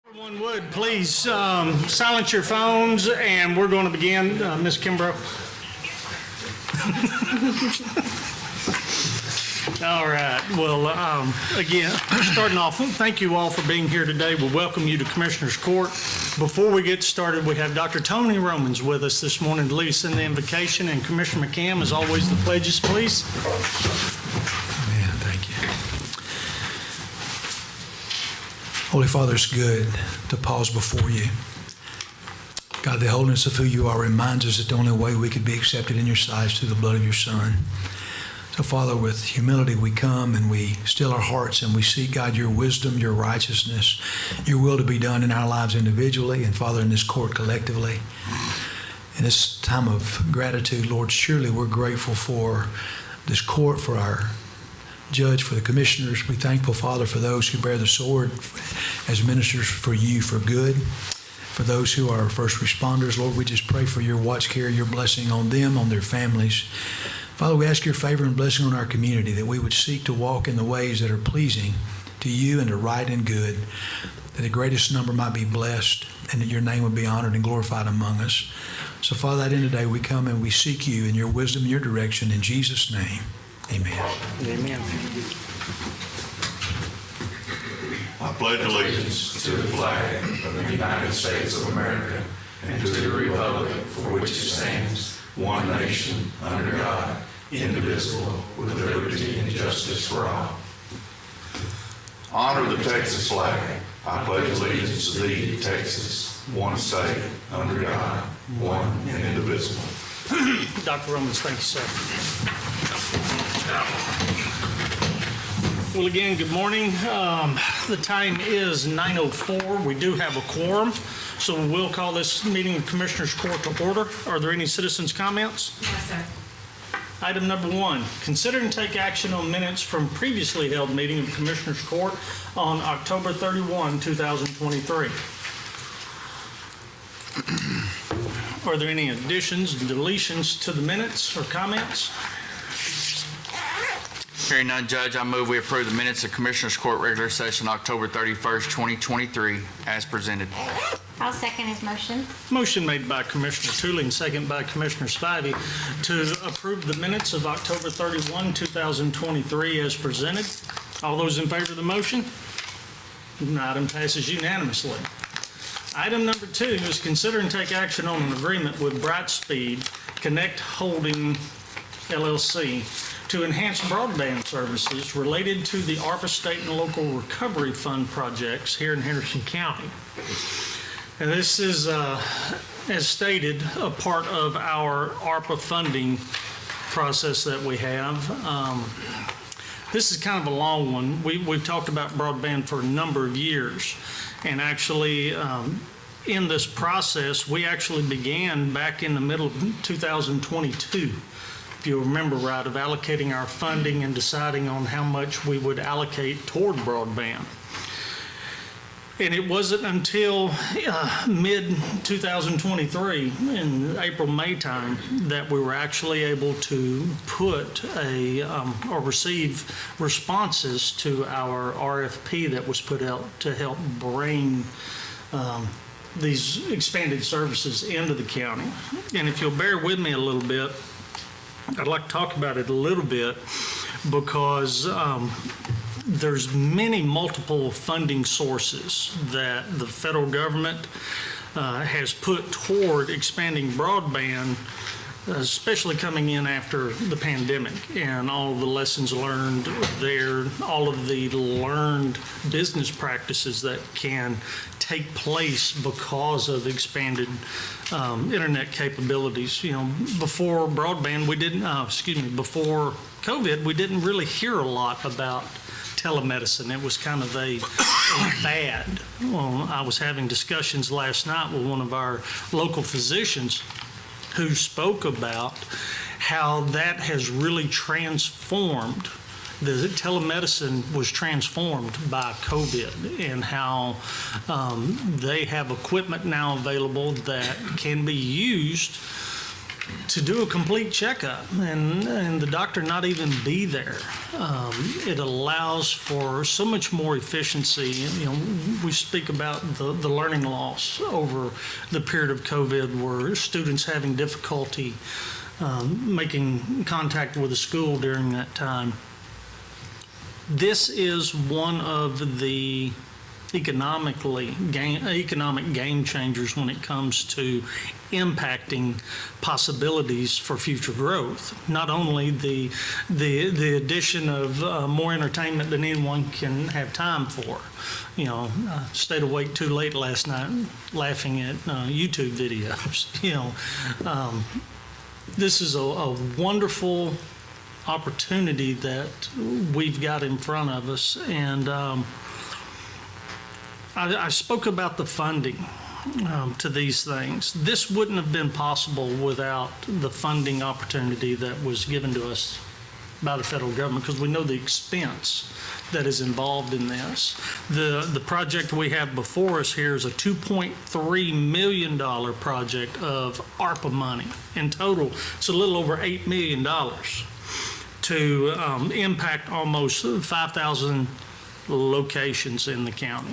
Everyone would please silence your phones, and we're going to begin. Ms. Kimbrough. All right. Well, again, starting off, thank you all for being here today. We welcome you to Commissioners Court. Before we get started, we have Dr. Tony Romans with us this morning to lead us in the invocation, and Commissioner McCann, as always, the pledges, please. Amen. Thank you. Holy Father, it's good to pause before you. God, the holiness of who you are reminds us that the only way we could be accepted in your sight is through the blood of your Son. So, Father, with humility we come and we still our hearts and we seek, God, your wisdom, your righteousness, your will to be done in our lives individually and, Father, in this court collectively. In this time of gratitude, Lord, surely we're grateful for this court, for our judge, for the commissioners. We're thankful, Father, for those who bear the sword as ministers for you for good. For those who are first responders, Lord, we just pray for your watch care, your blessing on them, on their families. Father, we ask your favor and blessing on our community, that we would seek to walk in the ways that are pleasing to you and to right and good, that the greatest number might be blessed and that your name would be honored and glorified among us. So, Father, that end of the day we come and we seek you in your wisdom and your direction. In Jesus' name, amen. Amen. I pledge allegiance to the flag of the United States of America and to the republic for which it stands, one nation, under God, indivisible, with liberty and justice for all. Honor the Texas flag. I pledge allegiance to thee, Texas, one state, under God, one and indivisible. Dr. Romans, thank you, sir. Well, again, good morning. The time is 9:04. We do have a quorum, so we will call this meeting of Commissioners Court to order. Are there any citizens' comments? Yes, sir. Item number 1, consider and take action on minutes from previously held meeting of Commissioners Court on October 31, 2023. Are there any additions, deletions to the minutes or comments? Hearing none, Judge, I move we approve the minutes of Commissioners Court regular session October 31st, 2023 as presented. I'll second his motion. Motion made by Commissioner Tooling, second by Commissioner Spivey to approve the minutes of October 31, 2023 as presented. All those in favor of the motion? The item passes unanimously. Item number 2 is consider and take action on an agreement with Brightspeed Connect Holding LLC to enhance broadband services related to the ARPA State and Local Recovery Fund projects here in Henderson County. And this is, as stated, a part of our ARPA funding process that we have. This is kind of a long one. We've talked about broadband for a number of years. And actually, in this process, we actually began back in the middle of 2022. If you'll remember right, of allocating our funding and deciding on how much we would allocate toward broadband. And it wasn't until mid-2023, in April-May time, that we were actually able to put or receive responses to our RFP that was put out to help bring these expanded services into the county. And if you'll bear with me a little bit, I'd like to talk about it a little bit because there's multiple funding sources that the federal government has put toward expanding broadband, especially coming in after the pandemic and all of the lessons learned there, all of the learned business practices that can take place because of expanded internet capabilities. You know, before broadband, before COVID, we didn't really hear a lot about telemedicine. It was kind of a fad. Well, I was having discussions last night with one of our local physicians who spoke about how that has really transformed. The telemedicine was transformed by COVID, and how they have equipment now available that can be used to do a complete checkup and the doctor not even be there. It allows for so much more efficiency. You know, we speak about the learning loss over the period of COVID where students having difficulty making contact with the school during that time. This is one of the economic game changers when it comes to impacting possibilities for future growth. Not only the addition of more entertainment than anyone can have time for. You know, stayed awake too late last night laughing at YouTube videos. You know, this is a wonderful opportunity that we've got in front of us, and I spoke about the funding to these things. This wouldn't have been possible without the funding opportunity that was given to us by the federal government, because we know the expense that is involved in this. The project we have before us here is a $2.3 million project of ARPA money. In total, it's a little over $8 million to impact almost 5,000 locations in the county.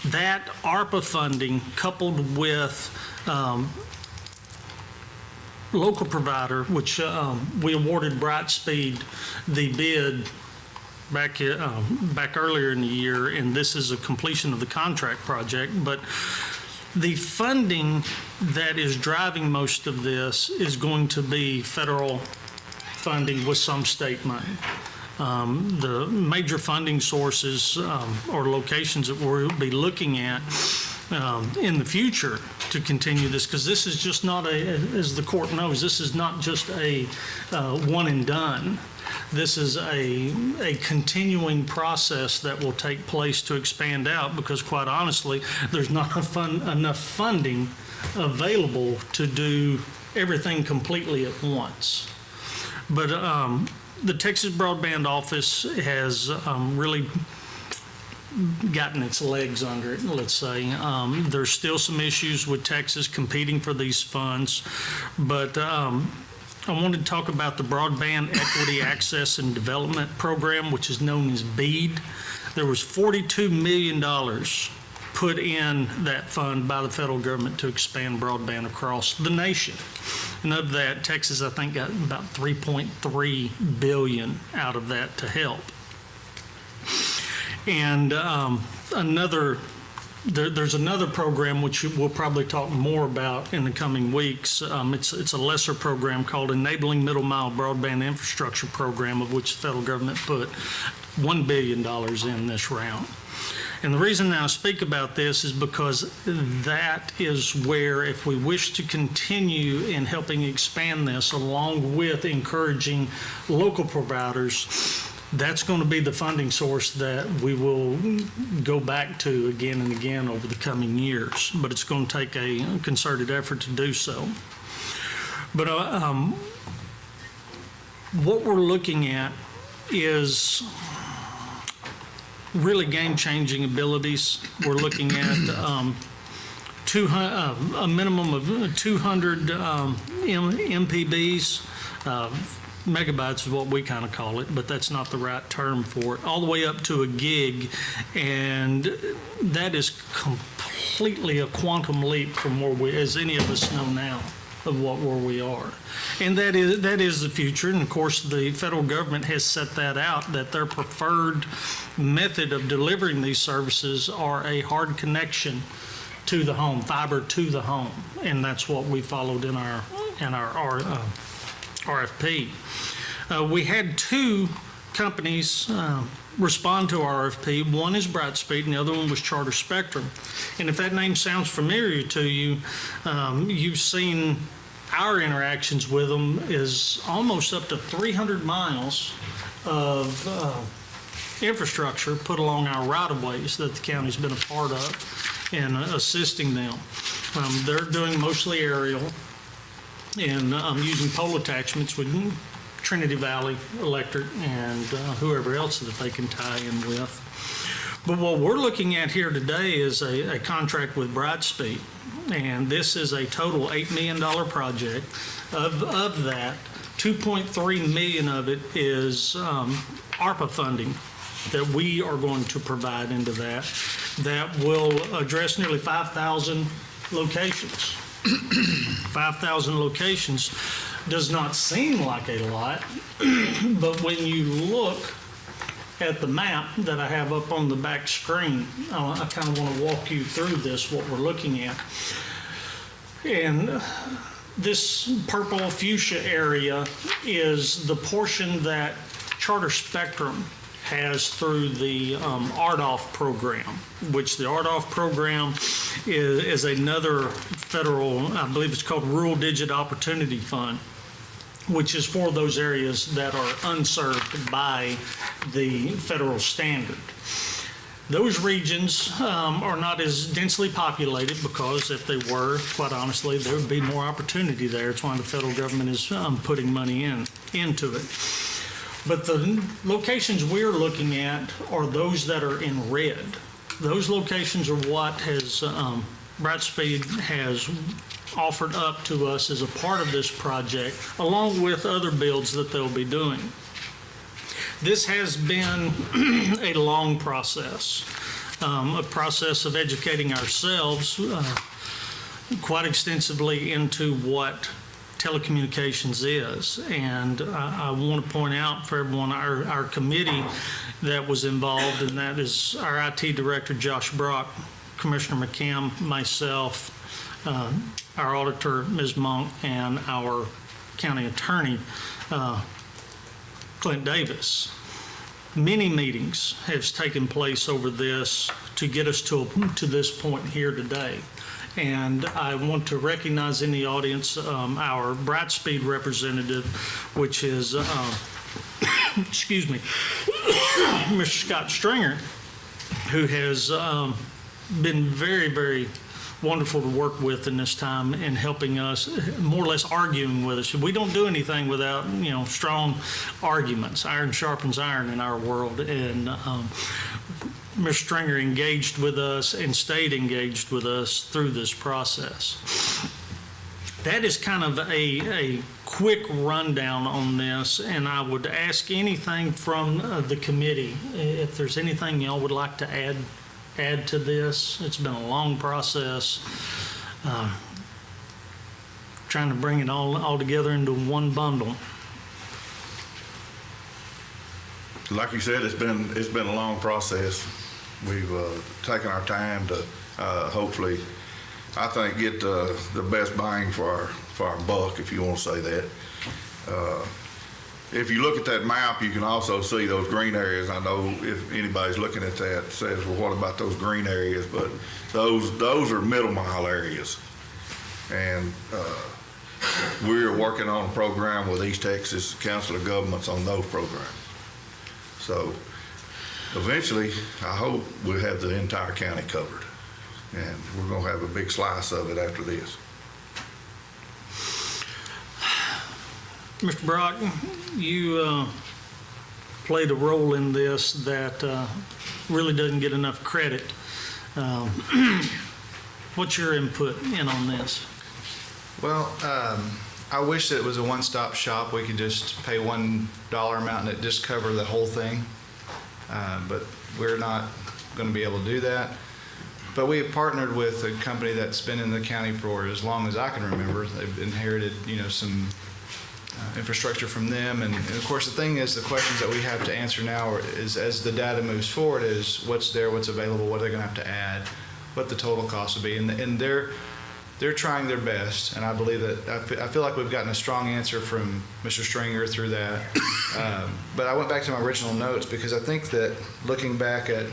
That ARPA funding, coupled with local provider, which we awarded Brightspeed the bid back earlier in the year, and this is a completion of the contract project. But the funding that is driving most of this is going to be federal funding with some state money. The major funding sources or locations that we'll be looking at in the future to continue this, because this is just not as the court knows, this is not just a one and done. This is a continuing process that will take place to expand out, because quite honestly, there's not enough funding available to do everything completely at once. But the Texas Broadband Office has really gotten its legs under it, let's say. There's still some issues with Texas competing for these funds, but I wanted to talk about the Broadband Equity Access and Development Program, which is known as BEAD. There was $42 million put in that fund by the federal government to expand broadband across the nation. And of that, Texas, I think, got about $3.3 billion out of that to help. And there's another program which we'll probably talk more about in the coming weeks. It's a lesser program called Enabling Middle Mile Broadband Infrastructure Program, of which the federal government put $1 billion in this round. And the reason that I speak about this is because that is where, if we wish to continue in helping expand this, along with encouraging local providers, that's going to be the funding source that we will go back to again and again over the coming years. But it's going to take a concerted effort to do so. But what we're looking at is really game-changing abilities. We're looking at a minimum of 200 MPBs. Megabytes is what we kind of call it, but that's not the right term for it, all the way up to a gig, and that is completely a quantum leap from where we, as any of us know now, of where we are. And that is the future, and of course the federal government has set that out, that their preferred method of delivering these services are a hard connection to the home, fiber to the home, and that's what we followed in our RFP. We had two companies respond to our RFP. One is Brightspeed and the other one was Charter Spectrum. And if that name sounds familiar to you, you've seen our interactions with them is almost up to 300 miles of infrastructure put along our right-of-ways that the county's been a part of in assisting them. They're doing mostly aerial and using pole attachments with Trinity Valley Electric and whoever else that they can tie in with. But what we're looking at here today is a contract with Brightspeed, and this is a total $8 million project. Of that, 2.3 million of it is ARPA funding that we are going to provide into that will address nearly 5,000 locations. 5,000 locations does not seem like a lot, but when you look at the map that I have up on the back screen, I kind of want to walk you through this, what we're looking at. And this purple fuchsia area is the portion that Charter Spectrum has through the RDOF program, which the RDOF program is another federal, I believe it's called Rural Digit Opportunity Fund, which is for those areas that are unserved by the federal standard. Those regions are not as densely populated because if they were, quite honestly, there would be more opportunity there. It's why the federal government is putting money into it. But the locations we're looking at are those that are in red. Those locations are what has Brightspeed has offered up to us as a part of this project, along with other builds that they'll be doing. This has been a long process, a process of educating ourselves quite extensively into what telecommunications is. And I want to point out for everyone, our committee that was involved, and that is our IT director, Josh Brock, Commissioner McCam, myself, our auditor, Ms. Monk, and our county attorney, Clint Davis. Many meetings have taken place over this to get us to this point here today. And I want to recognize in the audience our Brightspeed representative, which is, excuse me, Mr. Scott Stringer, who has been very, very wonderful to work with in this time and helping us, more or less arguing with us. We don't do anything without, strong arguments. Iron sharpens iron in our world. And Mr. Stringer engaged with us and stayed engaged with us through this process. That is kind of a quick rundown on this, and I would ask anything from the committee, if there's anything y'all would like to add to this. It's been a long process, trying to bring it all together into one bundle. Like you said, it's been a long process. We've taken our time to hopefully, I think, get the best bang for our buck, if you want to say that. If you look at that map, you can also see those green areas. I know if anybody's looking at that says, well, what about those green areas? But those are middle mile areas. And we're working on a program with East Texas Council of Governments on those programs. So eventually, I hope we'll have the entire county covered. And we're going to have a big slice of it after this. Mr. Brock, you played a role in this that really doesn't get enough credit. What's your input in on this? Well, I wish that it was a one-stop shop. We could just pay $1 amount and it just cover the whole thing. But we're not going to be able to do that. But we have partnered with a company that's been in the county for as long as I can remember. They've inherited, some infrastructure from them. And of course, the thing is, the questions that we have to answer now is, as the data moves forward, is what's there, what's available, what they're going to have to add, what the total cost will be. And they're trying their best. And I believe that, I feel like we've gotten a strong answer from Mr. Stringer through that. But I went back to my original notes because I think that looking back at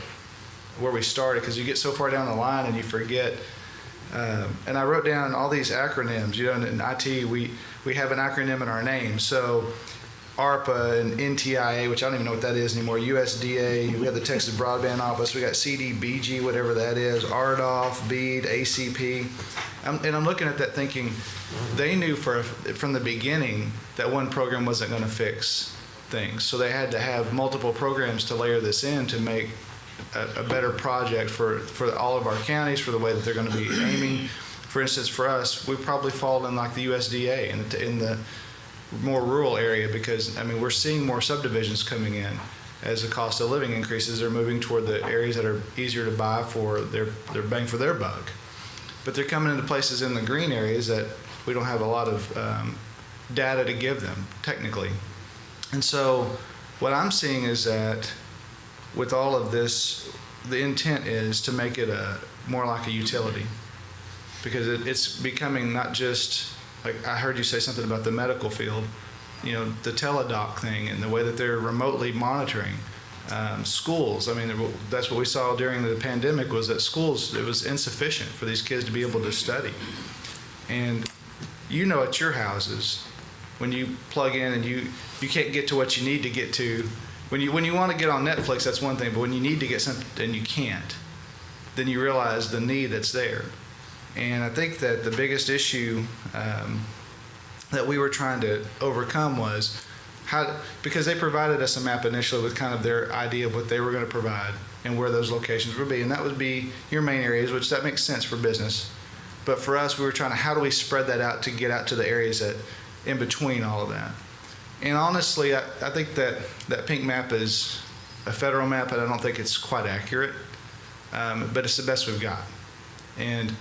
where we started, because you get so far down the line and you forget. And I wrote down all these acronyms. In IT, we have an acronym in our name. So ARPA and NTIA, which I don't even know what that is anymore, USDA, we have the Texas Broadband Office, we got CDBG, whatever that is, RDOF, BEAD, ACP. And I'm looking at that thinking, they knew from the beginning that one program wasn't going to fix things. So they had to have multiple programs to layer this in to make a better project for all of our counties, for the way that they're going to be aiming. For instance, for us, we probably fall in like the USDA in the more rural area, because, I mean, we're seeing more subdivisions coming in. As the cost of living increases, they're moving toward the areas that are easier to buy for their bang for their buck. But they're coming into places in the green areas that we don't have a lot of data to give them, technically. And so what I'm seeing is that with all of this, the intent is to make it more like a utility, because it's becoming not just, like I heard you say something about the medical field, you know, the teledoc thing and the way that they're remotely monitoring schools. I mean, that's what we saw during the pandemic, was that schools, it was insufficient for these kids to be able to study. And you know, at your houses, when you plug in and you can't get to what you need to get to, when you want to get on Netflix, that's one thing, but when you need to get something and you can't, then you realize the need that's there. And I think that the biggest issue that we were trying to overcome was because they provided us a map initially with kind of their idea of what they were going to provide and where those locations would be. And that would be your main areas, which that makes sense for business. But for us, we were trying to, how do we spread that out to get out to the areas that in between all of that? And honestly, I think that pink map is a federal map, and I don't think it's quite accurate, but it's the best we've got. And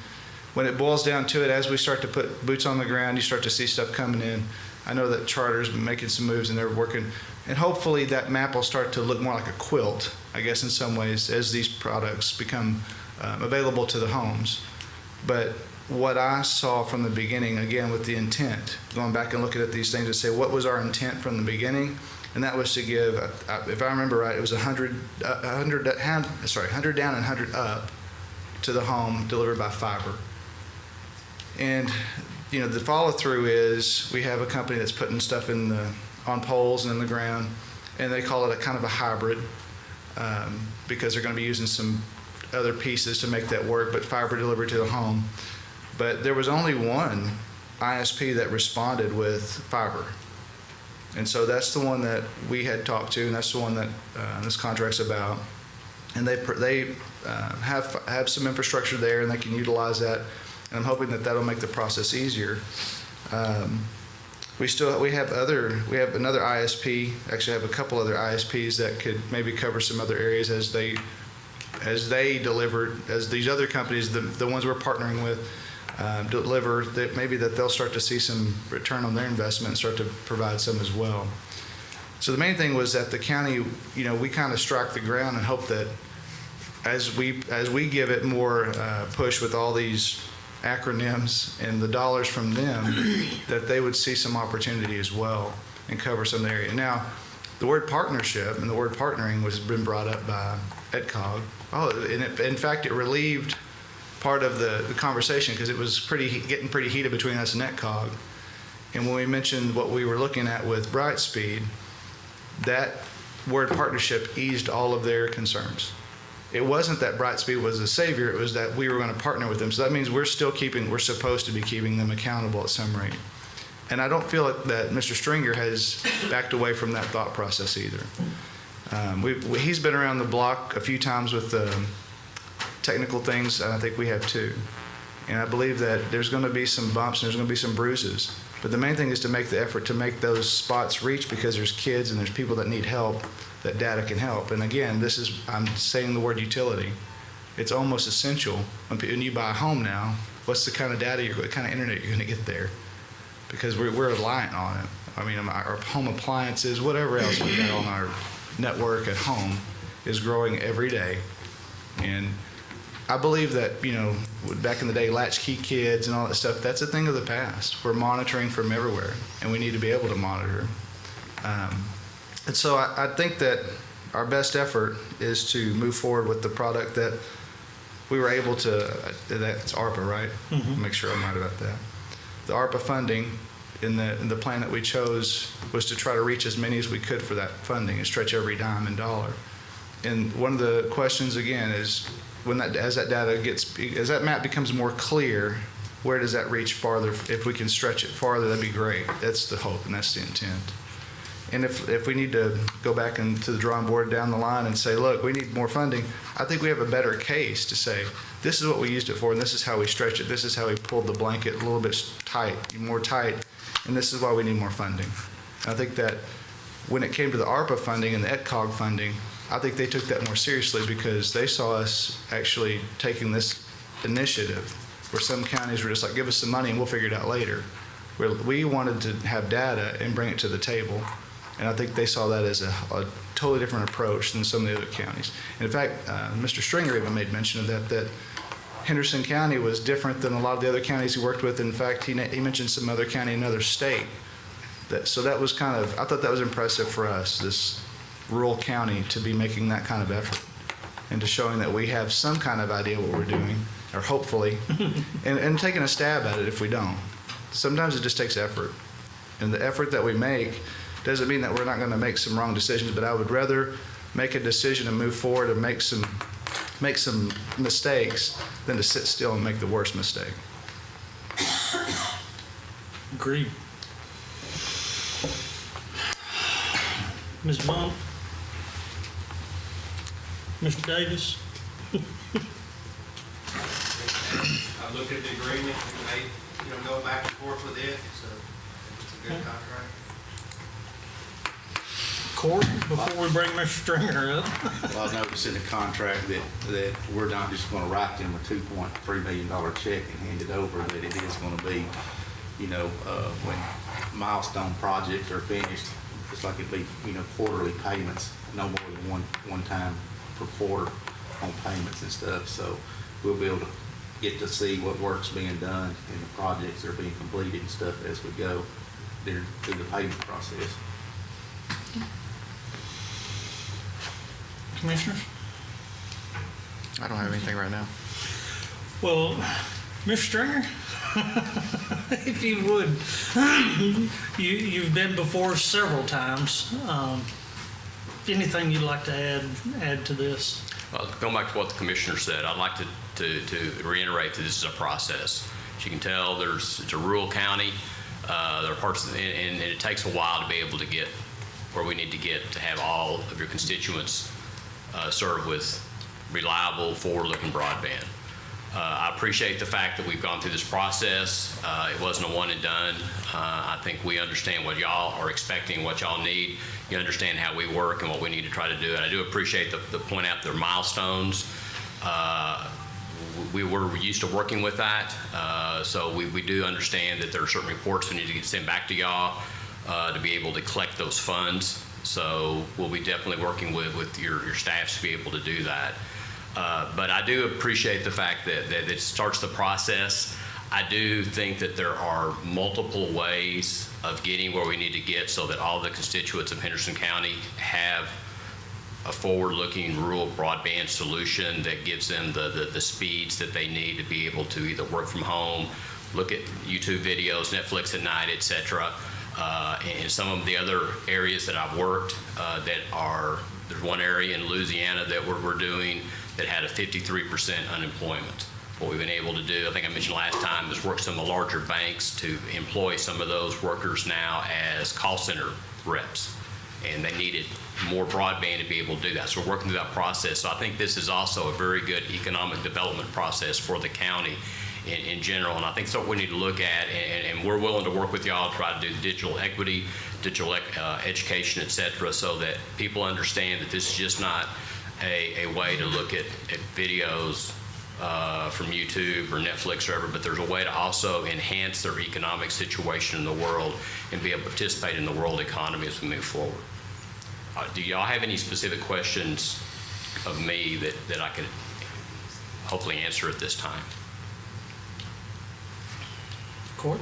when it boils down to it, as we start to put boots on the ground, you start to see stuff coming in. I know that Charter's been making some moves and they're working, and hopefully that map will start to look more like a quilt, I guess, in some ways, as these products become available to the homes. But what I saw from the beginning, again, with the intent, going back and looking at these things to say, what was our intent from the beginning? And that was to give, if I remember right, it was 100 down and 100 up to the home delivered by fiber. And, you know, the follow through is we have a company that's putting stuff on poles and in the ground, and they call it a kind of a hybrid because they're going to be using some other pieces to make that work, but fiber delivered to the home. But there was only one ISP that responded with fiber. And so that's the one that we had talked to, and that's the one that this contract's about. And they have some infrastructure there, and they can utilize that. And I'm hoping that that'll make the process easier. We have another ISP. Actually, have a couple other ISPs that could maybe cover some other areas as they deliver, as these other companies, the ones we're partnering with, deliver, that maybe that they'll start to see some return on their investment and start to provide some as well. So the main thing was that the county, you know, we kind of strike the ground and hope that as we give it more push with all these acronyms and the dollars from them, that they would see some opportunity as well and cover some area. Now, the word partnership and the word partnering has been brought up by EdCog. In fact, it relieved part of the conversation because it was getting pretty heated between us and EdCog. And when we mentioned what we were looking at with Brightspeed, that word partnership eased all of their concerns. It wasn't that Brightspeed was the savior, it was that we were going to partner with them. So that means we're supposed to be keeping them accountable at some rate. And I don't feel like that Mr. Stringer has backed away from that thought process either. He's been around the block a few times with technical things, and I think we have too. And I believe that there's going to be some bumps and there's going to be some bruises. But the main thing is to make the effort to make those spots reach, because there's kids and there's people that need help, that data can help. And again, I'm saying the word utility. It's almost essential when you buy a home now. What's the kind of data, what kind of internet you're going to get there? Because we're reliant on it. I mean, our home appliances, whatever else we got on our network at home is growing every day. And I believe that, you know, back in the day, latchkey kids and all that stuff, that's a thing of the past. We're monitoring from everywhere, and we need to be able to monitor. And so I think that our best effort is to move forward with the product that we were able to, that's ARPA, right? Mm-hmm. Make sure I'm right about that. The ARPA funding in the plan that we chose was to try to reach as many as we could for that funding and stretch every dime and dollar. And one of the questions, again, is as that map becomes more clear, where does that reach farther? If we can stretch it farther, that'd be great. That's the hope and that's the intent. And if we need to go back into the drawing board down the line and say, look, we need more funding, I think we have a better case to say, this is what we used it for, and this is how we stretch it, this is how we pulled the blanket a little bit more tight, and this is why we need more funding. And I think that when it came to the ARPA funding and the EdCog funding, I think they took that more seriously because they saw us actually taking this initiative where some counties were just like, give us some money and we'll figure it out later. Where we wanted to have data and bring it to the table. And I think they saw that as a totally different approach than some of the other counties. And in fact, Mr. Stringer even made mention of that Henderson County was different than a lot of the other counties he worked with. In fact, he mentioned some other county in another state. So that was I thought that was impressive for us, this rural county, to be making that kind of effort and to showing that we have some kind of idea what we're doing, or hopefully, and taking a stab at it if we don't. Sometimes it just takes effort. And the effort that we make doesn't mean that we're not going to make some wrong decisions, but I would rather make a decision and move forward and make some mistakes than to sit still and make the worst mistake. Agreed. Ms. Bump? Mr. Davis? I looked at the agreement, we may, go back and forth with it, so it's a good contract. Court, before we bring Mr. Stringer up? Well, I noticed in the contract that we're not just going to write them a $2.3 million check and hand it over, that it is going to be, when milestone projects are finished, it's like it'd be, quarterly payments, no more than one time per quarter on payments and stuff. So we'll be able to get to see what work's being done and the projects that are being completed and stuff as we go through the payment process. Commissioners? I don't have anything right now. Well, Mr. Stringer, if you would, you've been before us several times. Anything you'd like to add to this? Going back to what the commissioner said, I'd like to reiterate that this is a process. As you can tell, it's a rural county. There are parts, and it takes a while to be able to get where we need to get to have all of your constituents served with reliable, forward-looking broadband. I appreciate the fact that we've gone through this process. It wasn't a one and done. I think we understand what y'all are expecting, what y'all need. You understand how we work and what we need to try to do. And I do appreciate the point out their milestones. We were used to working with that. So we do understand that there are certain reports we need to get sent back to y'all to be able to collect those funds. So we'll be definitely working with your staffs to be able to do that. But I do appreciate the fact that it starts the process. I do think that there are multiple ways of getting where we need to get so that all the constituents of Henderson County have a forward-looking rural broadband solution that gives them the speeds that they need to be able to either work from home, look at YouTube videos, Netflix at night, et cetera. And some of the other areas that I've worked there's one area in Louisiana that we're doing that had a 53% unemployment. What we've been able to do, I think I mentioned last time, is work some of the larger banks to employ some of those workers now as call center reps. And they needed more broadband to be able to do that. So we're working through that process. So I think this is also a very good economic development process for the county in general. And I think it's what we need to look at. And we're willing to work with y'all to try to do digital equity, digital education, et cetera, so that people understand that this is just not a way to look at videos from YouTube or Netflix or whatever, but there's a way to also enhance their economic situation in the world and be able to participate in the world economy as we move forward. Do y'all have any specific questions of me that I could hopefully answer at this time? Court?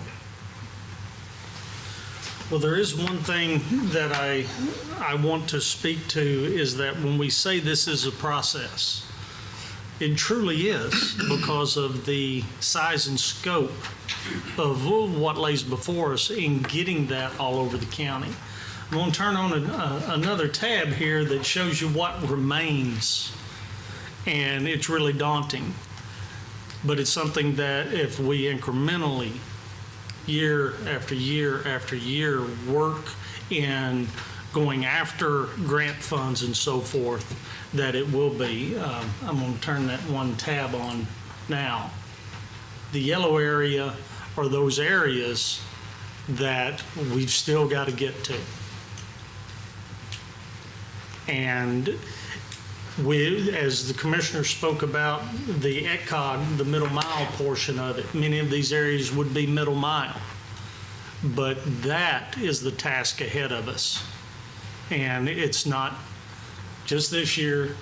Well, there is one thing that I want to speak to is that when we say this is a process, it truly is because of the size and scope of what lays before us in getting that all over the county. I'm going to turn on another tab here that shows you what remains, and it's really daunting. But it's something that if we incrementally, year after year after year, work in going after grant funds and so forth, that it will be. I'm going to turn that one tab on now. The yellow area are those areas that we've still got to get to. And as the commissioner spoke about the ECOG, the middle mile portion of it, many of these areas would be middle mile. But that is the task ahead of us. And it's not just this year,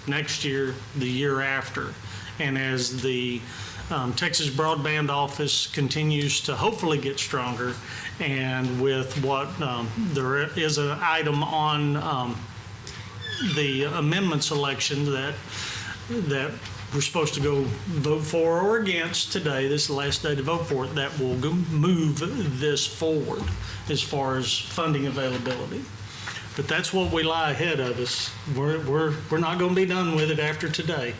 next year, the year after. And as the Texas Broadband Office continues to hopefully get stronger, and with what there is an item on the amendment selection that we're supposed to go vote for or against today, this is the last day to vote for it, that will move this forward as far as funding availability. But that's what we lie ahead of us. We're not going to be done with it after today.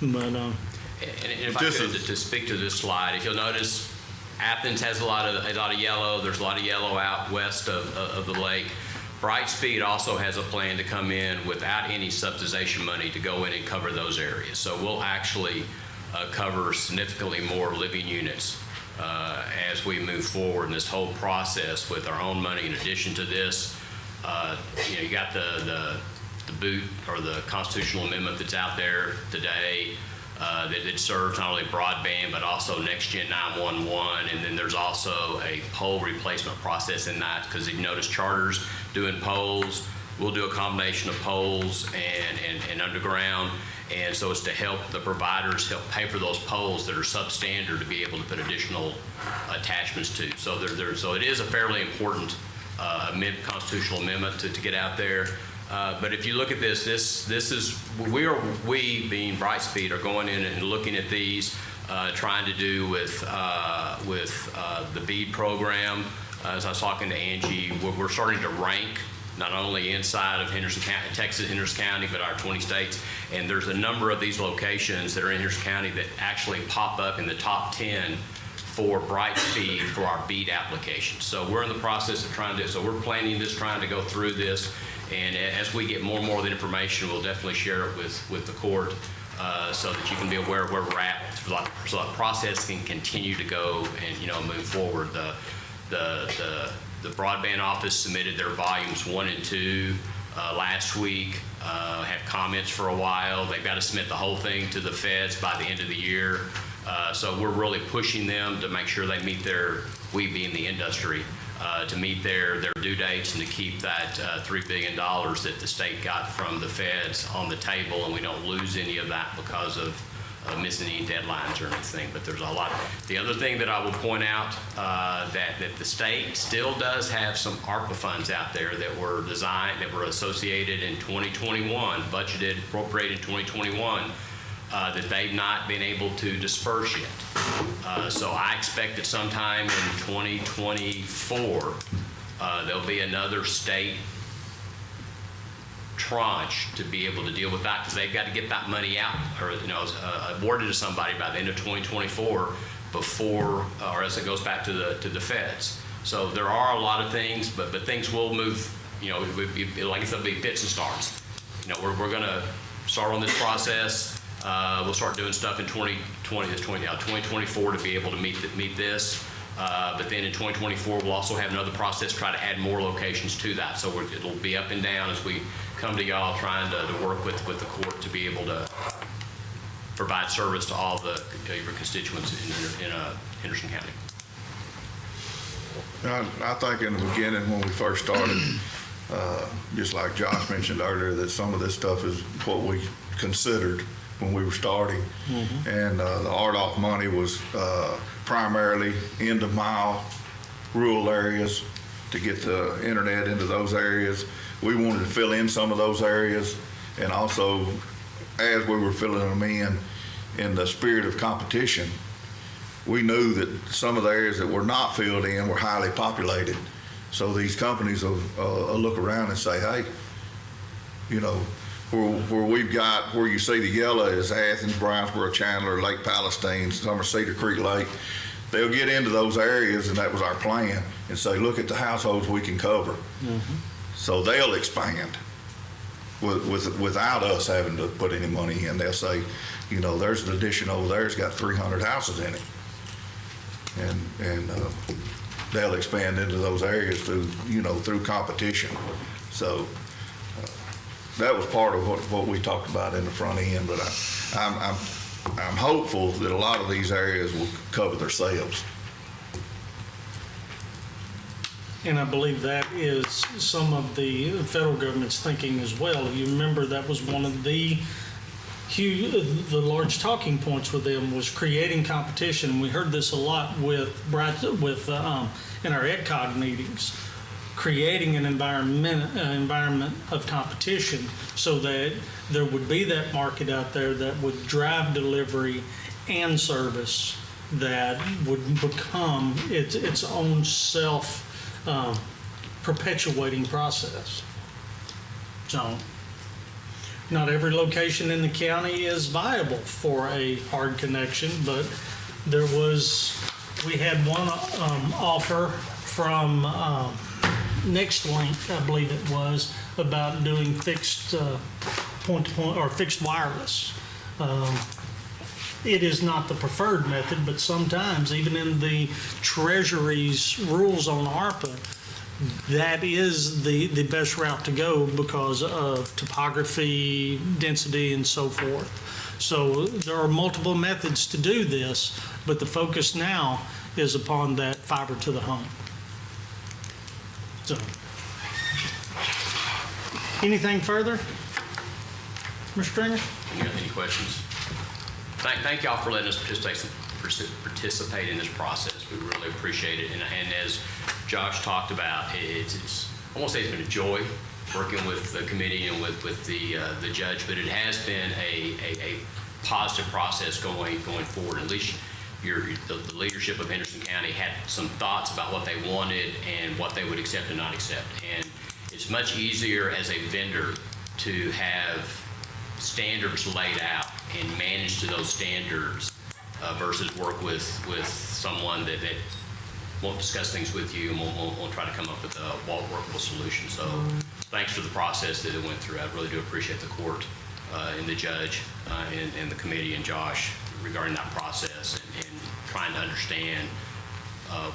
But And if I could, to speak to this slide, if you'll notice, Athens has a lot of yellow. There's a lot of yellow out west of the lake. Brightspeed also has a plan to come in without any subsidization money to go in and cover those areas. So we'll actually cover significantly more living units as we move forward in this whole process with our own money. In addition to this, you got the boot or the constitutional amendment that's out there today that it serves not only broadband but also next gen 911, and then there's also a pole replacement process in that, because if you notice Charter's doing poles, we'll do a combination of poles and underground, and so it's to help the providers help pay for those poles that are substandard to be able to put additional attachments to. So so it is a fairly important constitutional amendment to get out there. But if you look at this is, we being Brightspeed are going in and looking at these, trying to do with the BEAD program. As I was talking to Angie, we're starting to rank not only inside of Henderson County, Texas, Henderson County, but our 20 states. And there's a number of these locations that are in Henderson County that actually pop up in the top 10 for Brightspeed for our BEAD application. So we're in the process of so we're planning this, trying to go through this. And as we get more and more of the information, we'll definitely share it with the court so that you can be aware of where we're at, so the process can continue to go and move forward. The broadband office submitted their volumes 1 and 2 last week. Had comments for a while. They've got to submit the whole thing to the feds by the end of the year. So we're really pushing them to make sure they meet we being the industry, to meet their due dates and to keep that $3 billion that the state got from the feds on the table, and we don't lose any of that because of missing any deadlines or anything. But there's a lot. The other thing that I will point out, that the state still does have some ARPA funds out there that were associated in 2021, budgeted, appropriated in 2021, that they've not been able to disperse yet. So I expect that sometime in 2024, there'll be another state tranche to be able to deal with that, because they've got to get that money out or awarded to somebody by the end of 2024 before, or else it goes back to the feds. So there are a lot of things, but things will move. Like I said, it'll be fits and starts. We're going to start on this process. We'll start doing stuff in 2024 to be able to meet this. But then in 2024, we'll also have another process, try to add more locations to that. So it'll be up and down as we come to y'all trying to work with the court to be able to provide service to all your constituents in Henderson County. I think in the beginning when we first started, just like Josh mentioned earlier, that some of this stuff is what we considered when we were starting. Mm-hmm. And the RDOF money was primarily end of mile rural areas to get the internet into those areas. We wanted to fill in some of those areas, and also as we were filling them in the spirit of competition, we knew that some of the areas that were not filled in were highly populated. So these companies will look around and say, hey, where you see the yellow is Athens, Brownsboro, Chandler, Lake Palestine, some are Cedar Creek Lake. They'll get into those areas, and that was our plan, and say, look at the households we can cover. Mm-hmm. So they'll expand without us having to put any money in. They'll say, you know, there's an addition over there, it's got 300 houses in it. And they'll expand into those areas through competition. So that was part of what we talked about in the front end, but I'm hopeful that a lot of these areas will cover themselves. And I believe that is some of the federal government's thinking as well. You remember that was one of the large talking points with them was creating competition. We heard this a lot with in our EdCog meetings, creating an environment of competition so that there would be that market out there that would drive delivery and service that would become its own perpetuating process. So not every location in the county is viable for a hard connection, but we had one offer from NextLink, I believe it was, about doing fixed point-to-point or fixed wireless. It is not the preferred method, but sometimes, even in the Treasury's rules on ARPA, that is the best route to go because of topography, density, and so forth. So there are multiple methods to do this, but the focus now is upon that fiber to the home. So, anything further? Mr. Stringer? You got any questions? Thank y'all for letting us participate in this process. We really appreciate it. And as Josh talked about, it's I won't say it's been a joy working with the committee and with the judge, but it has been a positive process going forward. At least the leadership of Henderson County had some thoughts about what they wanted and what they would accept and not accept. And it's much easier as a vendor to have standards laid out and manage to those standards versus work with someone that won't discuss things with you and won't try to come up with a workable solution. So thanks for the process that it went through. I really do appreciate the court and the judge and the committee and Josh regarding that process and trying to understand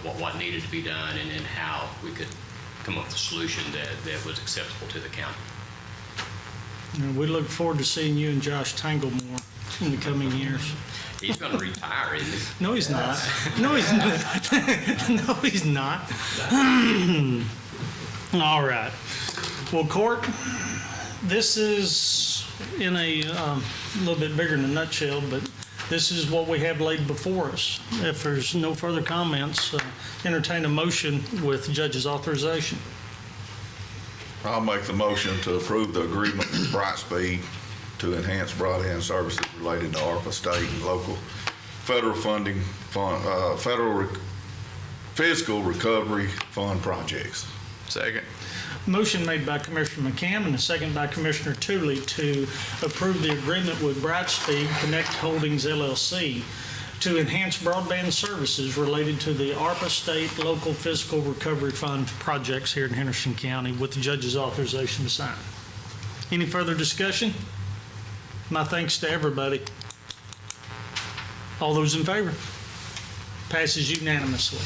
what needed to be done and how we could come up with a solution that was acceptable to the county. And we look forward to seeing you and Josh tangle more in the coming years. He's going to retire, isn't he? No, he's not. No, he's not. No, he's not. All right. Well, court, this is in a little bit bigger in a nutshell, but this is what we have laid before us. If there's no further comments, entertain a motion with the judge's authorization. I'll make the motion to approve the agreement with Brightspeed to enhance broadband services related to ARPA state and local federal funding federal fiscal recovery fund projects. Second. Motion made by Commissioner McCamm and a second by Commissioner Tooley to approve the agreement with Brightspeed Connect Holdings LLC to enhance broadband services related to the ARPA State Local Fiscal Recovery Fund projects here in Henderson County with the judge's authorization to sign. Any further discussion? My thanks to everybody. All those in favor? Passes unanimously.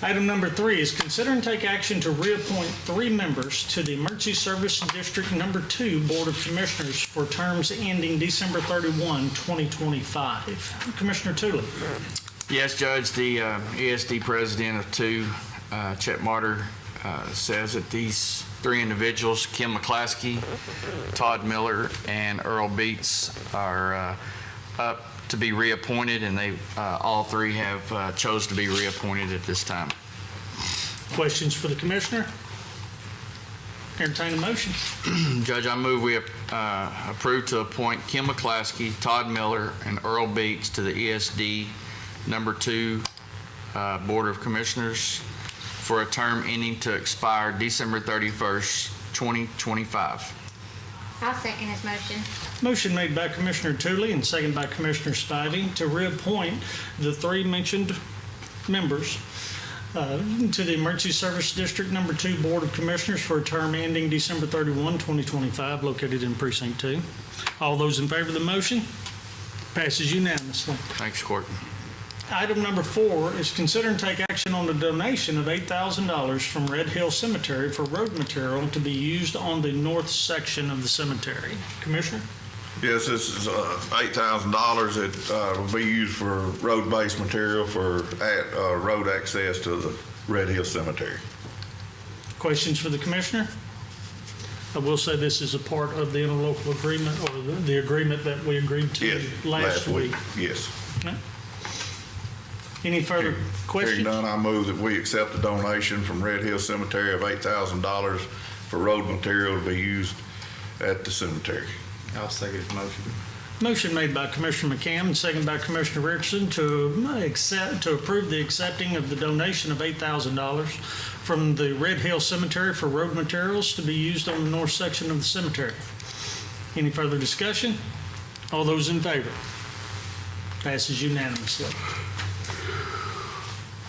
Item number 3 is consider and take action to reappoint 3 members to the Emergency Service District Number 2 Board of Commissioners for terms ending December 31, 2025. Commissioner Tooley. Yes, Judge, the ESD president of 2, Chet Martyr, says that these 3 individuals, Kim McClaskey, Todd Miller, and Earl Beats, are up to be reappointed, and they all 3 have chose to be reappointed at this time. Questions for the commissioner? Entertain a motion. Judge, I move we approve to appoint Kim McClaskey, Todd Miller, and Earl Beats to the ESD Number 2 Board of Commissioners for a term ending to expire December 31st, 2025. I'll second his motion. Motion made by Commissioner Tooley and second by Commissioner Spivey to reappoint the 3 mentioned members to the Emergency Service District Number 2 Board of Commissioners for a term ending December 31, 2025, located in Precinct 2. All those in favor of the motion? Passes unanimously. Thanks, Court. Item number 4 is consider and take action on the donation of $8,000 from Red Hill Cemetery for road material to be used on the north section of the cemetery. Commissioner? Yes, this is $8,000 that will be used for road-based material for road access to the Red Hill Cemetery. Questions for the Commissioner? I will say this is a part of the interlocal agreement, or the agreement that we agreed to Yes, last week. Yes. Okay. Any further Hearing questions? none, I move that we accept the donation from Red Hill Cemetery of $8,000 for road material to be used at the cemetery. I'll second his motion. Motion made by Commissioner McCam and seconded by Commissioner Richardson to approve the accepting of the donation of $8,000 from the Red Hill Cemetery for road materials to be used on the north section of the cemetery. Any further discussion? All those in favor? Passes unanimously.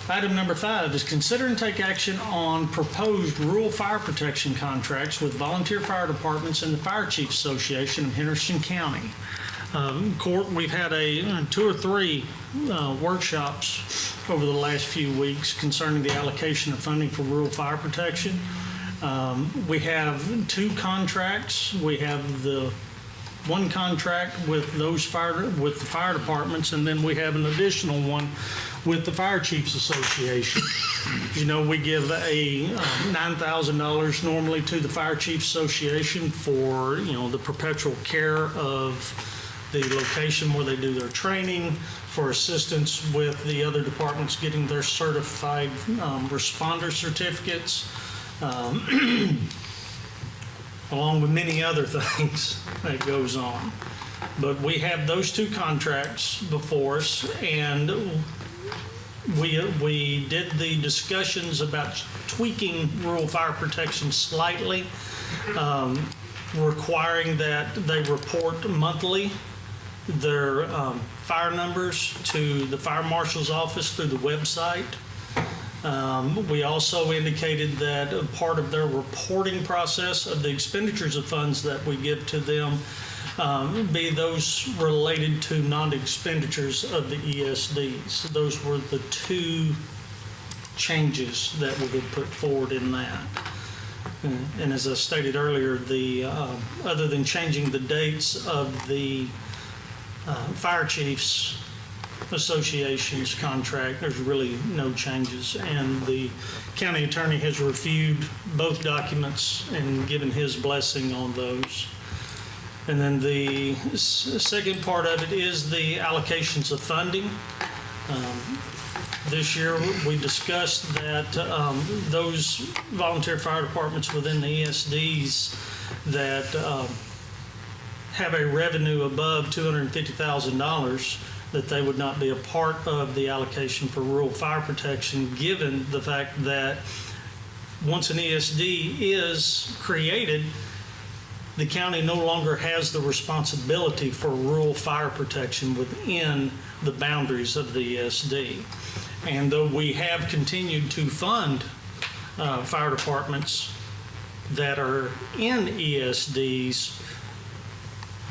Item number 5 is consider and take action on proposed rural fire protection contracts with volunteer fire departments and the Fire Chiefs Association of Henderson County. Court, we've had 2 or 3 workshops over the last few weeks concerning the allocation of funding for rural fire protection. We have 2 contracts. We have the one contract with the fire departments, and then we have an additional one with the Fire Chiefs Association. You know, we give a $9,000 normally to the Fire Chiefs Association for, the perpetual care of the location where they do their training, for assistance with the other departments getting their certified responder certificates, along with many other things that goes on. But we have those 2 contracts before us, and we did the discussions about tweaking rural fire protection slightly, requiring that they report monthly their fire numbers to the fire marshal's office through the website. We also indicated that a part of their reporting process of the expenditures of funds that we give to them be those related to non-expenditures of the ESDs. Those were the 2 changes that we had put forward in that. And as I stated earlier, other than changing the dates of the Fire Chiefs Association's contract, there's really no changes. And the county attorney has reviewed both documents and given his blessing on those. And then the second part of it is the allocations of funding. This year, we discussed that those volunteer fire departments within the ESDs that have a revenue above $250,000, that they would not be a part of the allocation for rural fire protection, given the fact that once an ESD is created, the county no longer has the responsibility for rural fire protection within the boundaries of the ESD. And though we have continued to fund fire departments that are in ESDs,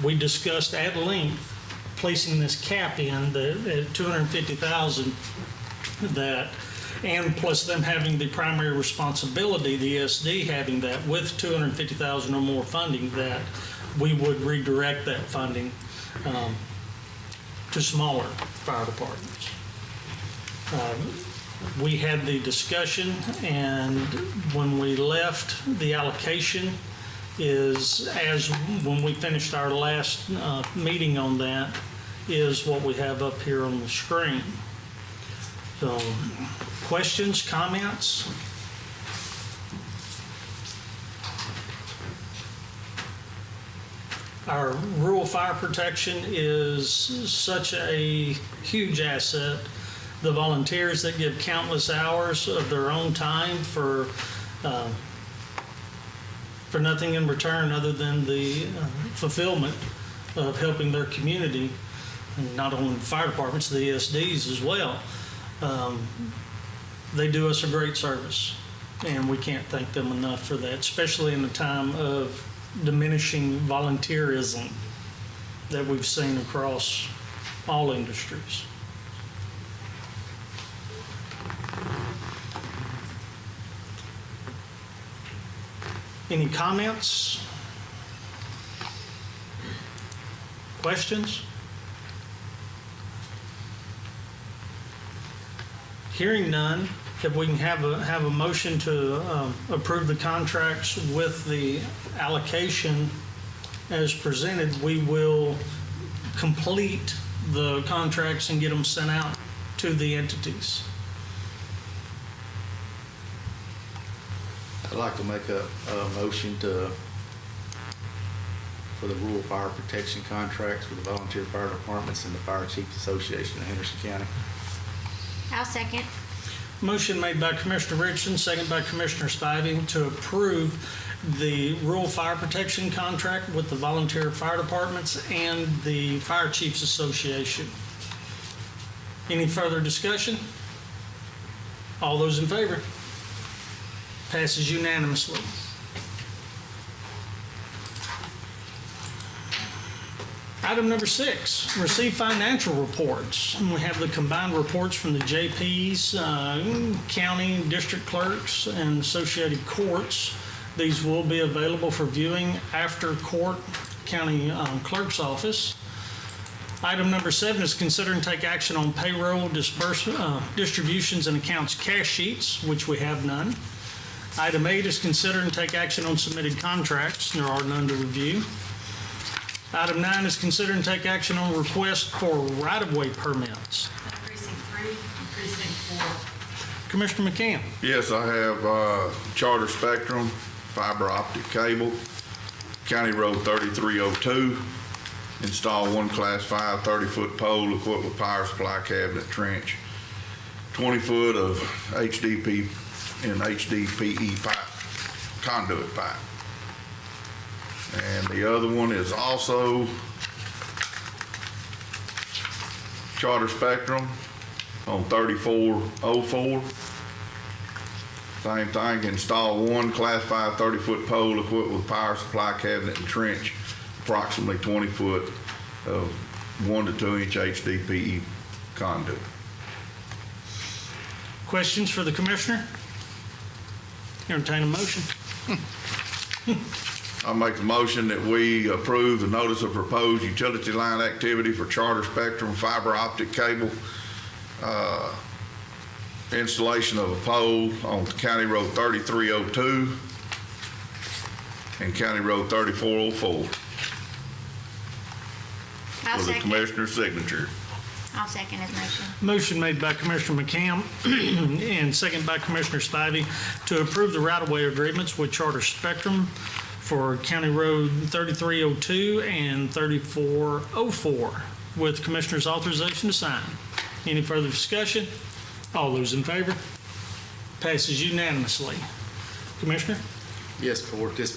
we discussed at length placing this cap in at $250,000, and plus them having the primary responsibility, the ESD having that with $250,000 or more funding, that we would redirect that funding to smaller fire departments. We had the discussion, and when we left, the allocation is, as when we finished our last meeting on that, is what we have up here on the screen. So, questions, comments? Our rural fire protection is such a huge asset. The volunteers that give countless hours of their own time for nothing in return other than the fulfillment of helping their community, and not only the fire departments, the ESDs as well. They do us a great service, and we can't thank them enough for that, especially in the time of diminishing volunteerism that we've seen across all industries. Any comments? Questions? Hearing none, if we can have a motion to approve the contracts with the allocation as presented, we will complete the contracts and get them sent out to the entities. I'd like to make a motion for the rural fire protection contracts with the volunteer fire departments and the Fire Chiefs Association of Henderson County. I'll second. Motion made by Commissioner Richardson, second by Commissioner Spivey, to approve the rural fire protection contract with the volunteer fire departments and the Fire Chiefs Association. Any further discussion? All those in favor? Passes unanimously. Item number 6, receive financial reports. And we have the combined reports from the JPs, county, district clerks, and associated courts. These will be available for viewing after court county clerk's office. Item number 7 is consider and take action on payroll distributions and accounts cash sheets, which we have none. Item 8 is consider and take action on submitted contracts. There are none to review. Item 9 is consider and take action on request for right-of-way permits. Precinct 3 and Precinct 4. Commissioner McCann. Yes, I have Charter Spectrum, fiber optic cable, County Road 3302. Install one Class 5 30-foot pole equipped with power supply cabinet trench, 20 foot of HDP and HDPE pipe, conduit pipe. And the other one is also Charter Spectrum on 3404. Same thing, install one Class 5 30-foot pole equipped with power supply cabinet and trench, approximately 20 foot of 1 to 2 inch HDPE conduit. Questions for the commissioner? Entertain a motion. I'll make the motion that we approve the notice of proposed utility line activity for Charter Spectrum fiber optic cable, installation of a pole on County Road 3302 and County Road 3404 I'll with the second. commissioner's signature. I'll second his motion. Motion made by Commissioner McCam and second by Commissioner Spivey to approve the right-of-way agreements with Charter Spectrum for County Road 3302 and 3404 with Commissioner's authorization to sign. Any further discussion? All those in favor? Passes unanimously. Commissioner? Yes, Court, this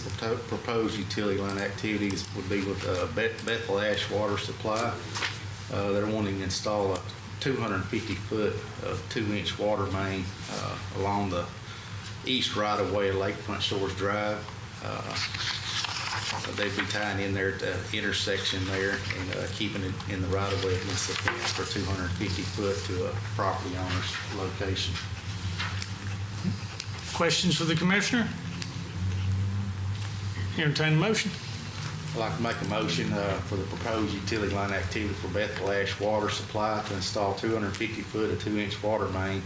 proposed utility line activities would be with Bethel Ash Water Supply. They're wanting to install a 250-foot of 2-inch water main along the east right-of-way of Lakefront Shores Drive. They'd be tying in there at the intersection there and keeping it in the right-of-way against the fence for 250 foot to a property owner's location. Questions for the commissioner? Entertain a motion. I'd like to make a motion for the proposed utility line activity for Bethel Ash Water Supply to install 250 foot of 2-inch water main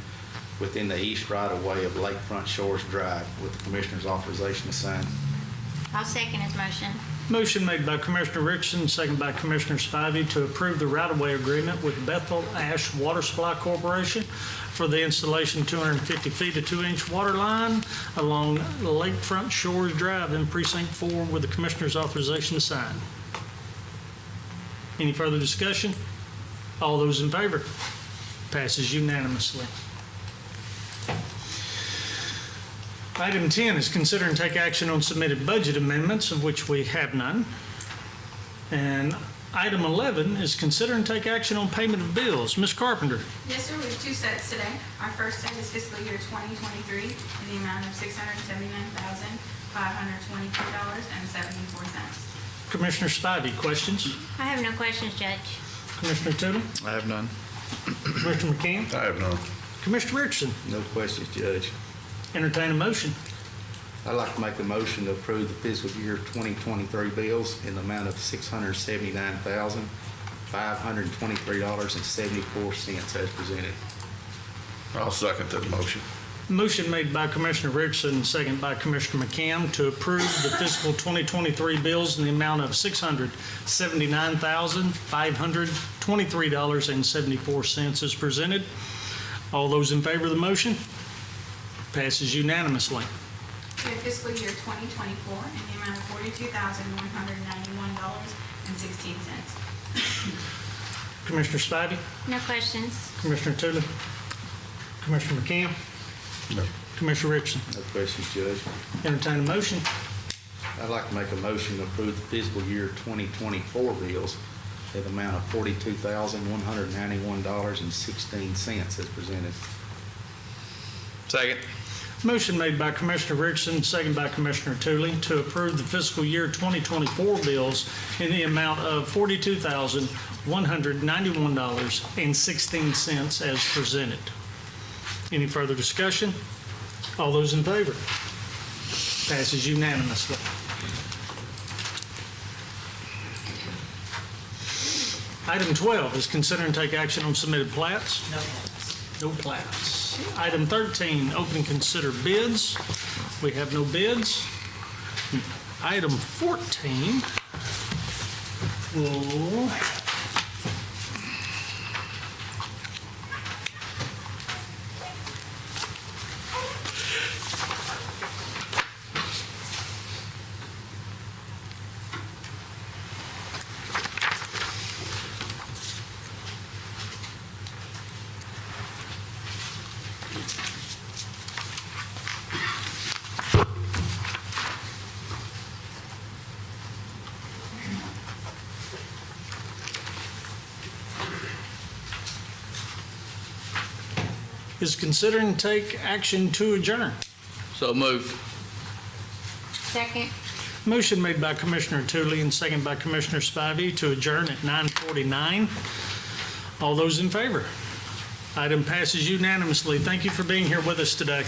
within the east right-of-way of Lakefront Shores Drive with the Commissioner's authorization to sign. I'll second his motion. Motion made by Commissioner Richardson, second by Commissioner Spivey to approve the right-of-way agreement with Bethel Ash Water Supply Corporation for the installation of 250 feet of 2-inch water line along Lakefront Shores Drive in Precinct 4 with the Commissioner's authorization to sign. Any further discussion? All those in favor? Passes unanimously. Item 10 is consider and take action on submitted budget amendments, of which we have none. And Item 11 is consider and take action on payment of bills. Ms. Carpenter. Yes, sir, we have two sets today. Our first set is fiscal year 2023 in the amount of $679,522.74. Commissioner Spivey, questions? I have no questions, Judge. Commissioner Tootle? I have none. Commissioner McCann? I have none. Commissioner Richardson? No questions, Judge. Entertain a motion. I'd like to make a motion to approve the fiscal year 2023 bills in the amount of $679,523.74 as presented. I'll second that motion. Motion made by Commissioner Richardson, second by Commissioner McCann to approve the fiscal 2023 bills in the amount of $679,523.74 as presented. All those in favor of the motion? Passes unanimously. We have fiscal year 2024 in the amount of $42,191.16. Commissioner Spivey, No questions. Commissioner Tootle, Commissioner McCann, No. Commissioner Richardson. No questions, Judge. Entertain a motion. I'd like to make a motion to approve the fiscal year 2024 bills in the amount of $42,191.16 as presented. Second. Motion made by Commissioner Richardson, second by Commissioner Tootle to approve the fiscal year 2024 bills in the amount of $42,191.16 as presented. Any further discussion? All those in favor? Passes unanimously. Item 12 is consider and take action on submitted plats. No plats. Item 13, open and consider bids. We have no bids. Item 14 will is consider and take action to adjourn. So moved. Second. Motion made by Commissioner Tootle and second by Commissioner Spivey to adjourn at 9:49. All those in favor? Item passes unanimously. Thank you for being here with us today.